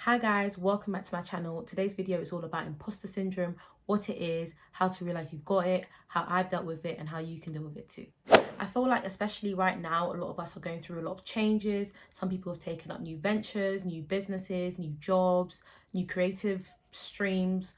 Hi guys, welcome back to my channel. Today's video is all about imposter syndrome, what it is, how to realize you've got it, how I've dealt with it, and how you can deal with it too. I feel like especially right now, a lot of us are going through a lot of changes. Some people have taken up new ventures, new businesses, new jobs, new creative streams,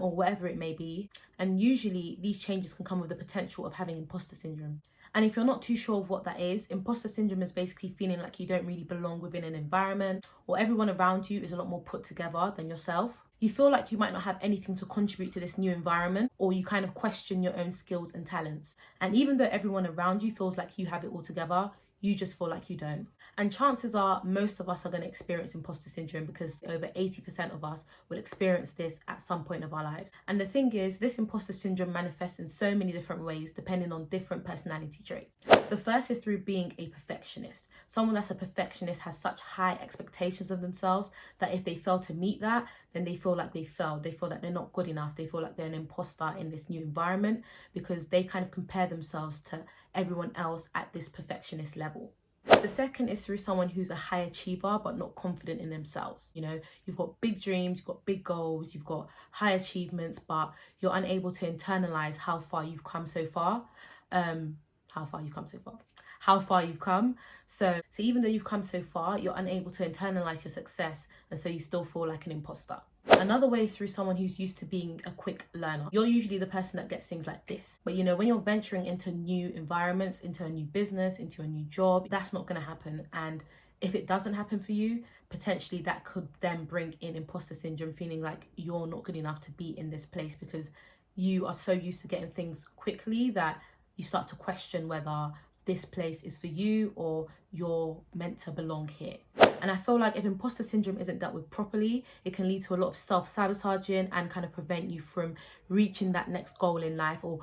or whatever it may be. And usually these changes can come with the potential of having imposter syndrome. And if you're not too sure of what that is, imposter syndrome is basically feeling like you don't really belong within an environment, or everyone around you is a lot more put together than yourself. You feel like you might not have anything to contribute to this new environment, or you kind of question your own skills and talents. And even though everyone around you feels like you have it all together, you just feel like you don't. And chances are most of us are going to experience imposter syndrome because over 80% of us will experience this at some point of our lives. And the thing is, this imposter syndrome manifests in so many different ways depending on different personality traits. The first is through being a perfectionist. Someone that's a perfectionist has such high expectations of themselves that if they fail to meet that, then they feel like they failed. They feel like they're not good enough. They feel like they're an imposter in this new environment because they kind of compare themselves to everyone else at this perfectionist level. The second is through someone who's a high achiever but not confident in themselves. You know, you've got big dreams, you've got big goals, you've got high achievements, but you're unable to internalize how far you've come so far. How far you've come. So even though you've come so far, you're unable to internalize your success, and so you still feel like an imposter. Another way is through someone who's used to being a quick learner. You're usually the person that gets things like this. But you know, when you're venturing into new environments, into a new business, into a new job, that's not going to happen. And if it doesn't happen for you, potentially that could then bring in imposter syndrome, feeling like you're not good enough to be in this place because you are so used to getting things quickly that you start to question whether this place is for you or you're meant to belong here. And I feel like if imposter syndrome isn't dealt with properly, it can lead to a lot of self-sabotaging and kind of prevent you from reaching that next goal in life or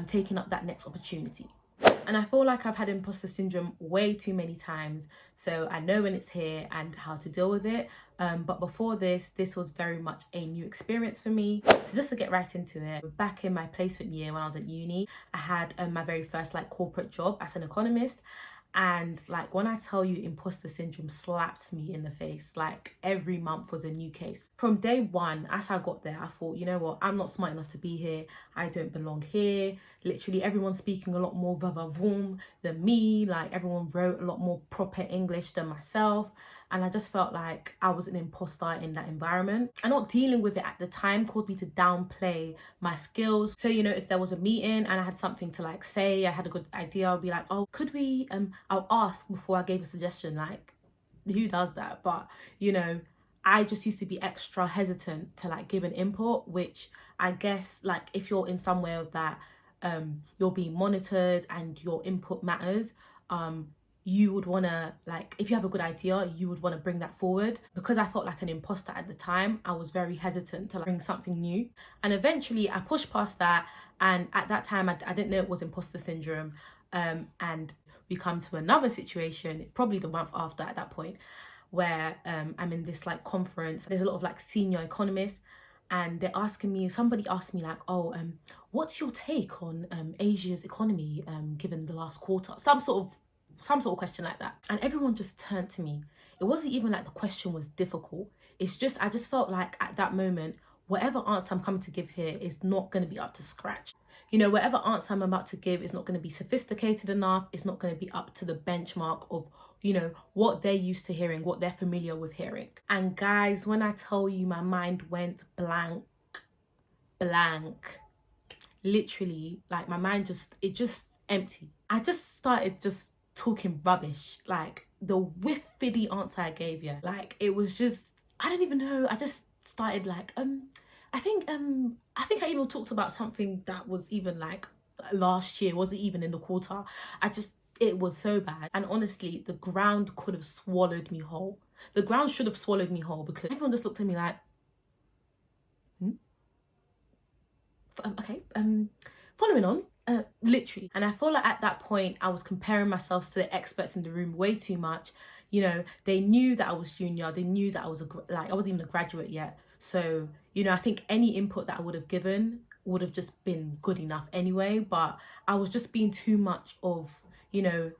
taking up that next opportunity. And I feel like I've had imposter syndrome way too many times, so I know when it's here and how to deal with it. But before this was very much a new experience for me. So just to get right into it, back in my placement year when I was at uni, I had my very first corporate job as an economist. And when I tell you imposter syndrome slapped me in the face, every month was a new case. From day one, as I got there, I thought, you know what, I'm not smart enough to be here. I don't belong here. Literally everyone's speaking a lot more va-va-voom than me. Everyone wrote a lot more proper English than myself. And I just felt like I was an imposter in that environment. And not dealing with it at the time caused me to downplay my skills. So, you know, if there was a meeting and I had something to say, I had a good idea, I'll be like, oh, could we, I'll ask before I gave a suggestion, who does that? But, you know, I just used to be extra hesitant to give an input, which I guess if you're in somewhere that you're being monitored and your input matters, you would want to if you have a good idea, you would want to bring that forward. Because I felt like an imposter at the time, I was very hesitant to bring something new. And eventually I pushed past that, and at that time I didn't know it was imposter syndrome. And we come to another situation probably the month after at that point, where I'm in this conference. There's a lot of senior economists, and they're asking me, somebody asked me what's your take on Asia's economy given the last quarter, some sort of question like that. And everyone just turned to me. It wasn't even the question was difficult. It's just, I just felt like at that moment, whatever answer I'm coming to give here is not going to be up to scratch. You know, whatever answer I'm about to give is not going to be sophisticated enough. It's not going to be up to the benchmark of, you know, what they're used to hearing, what they're familiar with hearing. And guys, when I tell you my mind went blank, literally, my mind just empty. I just started talking rubbish. The whiffy answer I gave you, it was just, I don't even know. I just started I think I even talked about something that was even last year, wasn't even in the quarter. It was so bad. And honestly, the ground could have swallowed me whole. The ground should have swallowed me whole, because everyone just looked at me okay, following on, literally. And I feel like at that point I was comparing myself to the experts in the room way too much. You know, they knew that I was junior, they knew that I was I wasn't even a graduate yet. So, you know, I think any input that I would have given would have just been good enough anyway. But I was just being too much of, you know,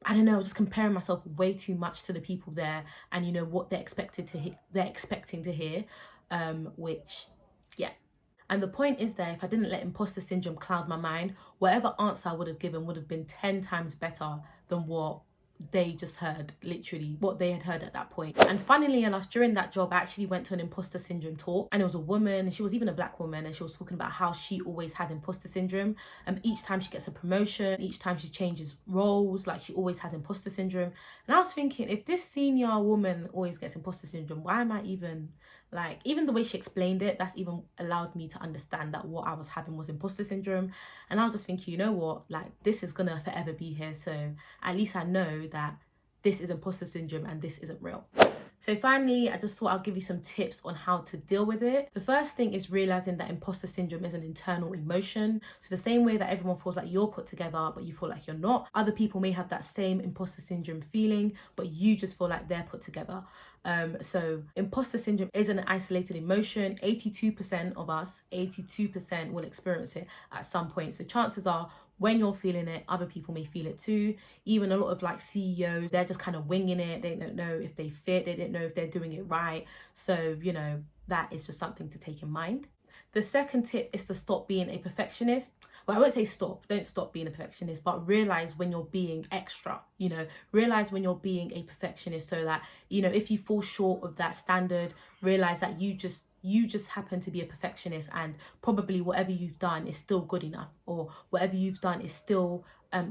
I don't know, just comparing myself way too much to the people there, and you know what they're expecting to hear, which, yeah. And the point is there, if I didn't let imposter syndrome cloud my mind, whatever answer I would have given would have been 10 times better than what they just heard, literally what they had heard at that point. And funnily enough, during that job, I actually went to an imposter syndrome talk, and it was a woman, and she was even a black woman, and she was talking about how she always has imposter syndrome. Each time she gets a promotion, each time she changes roles, like she always has imposter syndrome. And I was thinking, if this senior woman always gets imposter syndrome, why am I even, like, even the way she explained it, that's even allowed me to understand that what I was having was imposter syndrome. And I was just thinking, you know what, like, this is gonna forever be here, so at least I know that this is imposter syndrome and this isn't real. So finally, I just thought I'll give you some tips on how to deal with it. The first thing is realizing that imposter syndrome is an internal emotion. So the same way that everyone feels like you're put together, but you feel like you're not, other people may have that same imposter syndrome feeling, but you just feel like they're put together. So imposter syndrome is an isolated emotion. 82% of us, 82% will experience it at some point. So chances are, when you're feeling it, other people may feel it too. Even a lot of like CEOs, they're just kind of winging it. They don't know if they fit, they don't know if they're doing it right. So, you know, that is just something to take in mind. The second tip is to stop being a perfectionist. Well, I won't say stop, don't stop being a perfectionist, but realize when you're being extra, you know, realize when you're being a perfectionist, so that, you know, if you fall short of that standard, realize that you just happen to be a perfectionist, and probably whatever you've done is still good enough, or whatever you've done is still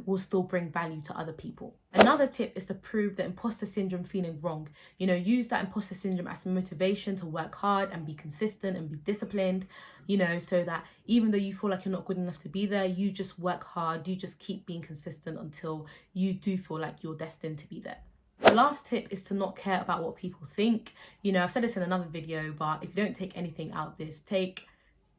will still bring value to other people. Another tip is to prove the imposter syndrome feeling wrong. You know, use that imposter syndrome as motivation to work hard and be consistent and be disciplined, you know, so that even though you feel like you're not good enough to be there, you just work hard, you just keep being consistent until you do feel like you're destined to be there. The last tip is to not care about what people think. You know, I've said this in another video, but if you don't take anything out of this, take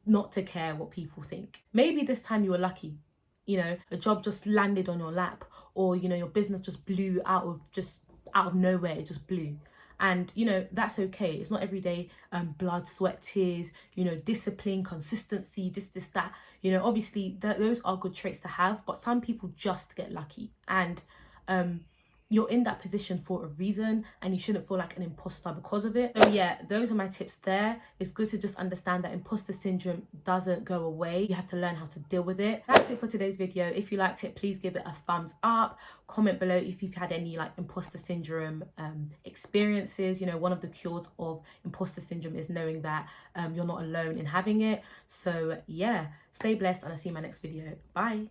not to care what people think. Maybe this time you were lucky. You know, a job just landed on your lap, or, you know, your business just blew out of nowhere, it just blew. And, you know, that's okay. It's not every day blood, sweat, tears, you know, discipline, consistency, this, that. You know, obviously those are good traits to have, but some people just get lucky. And you're in that position for a reason, and you shouldn't feel like an imposter because of it. So yeah, those are my tips there. It's good to just understand that imposter syndrome doesn't go away. You have to learn how to deal with it. That's it for today's video. If you liked it, please give it a thumbs up. Comment below if you've had any like imposter syndrome experiences. You know, one of the cures of imposter syndrome is knowing that you're not alone in having it. So yeah, stay blessed, and I'll see you in my next video. Bye.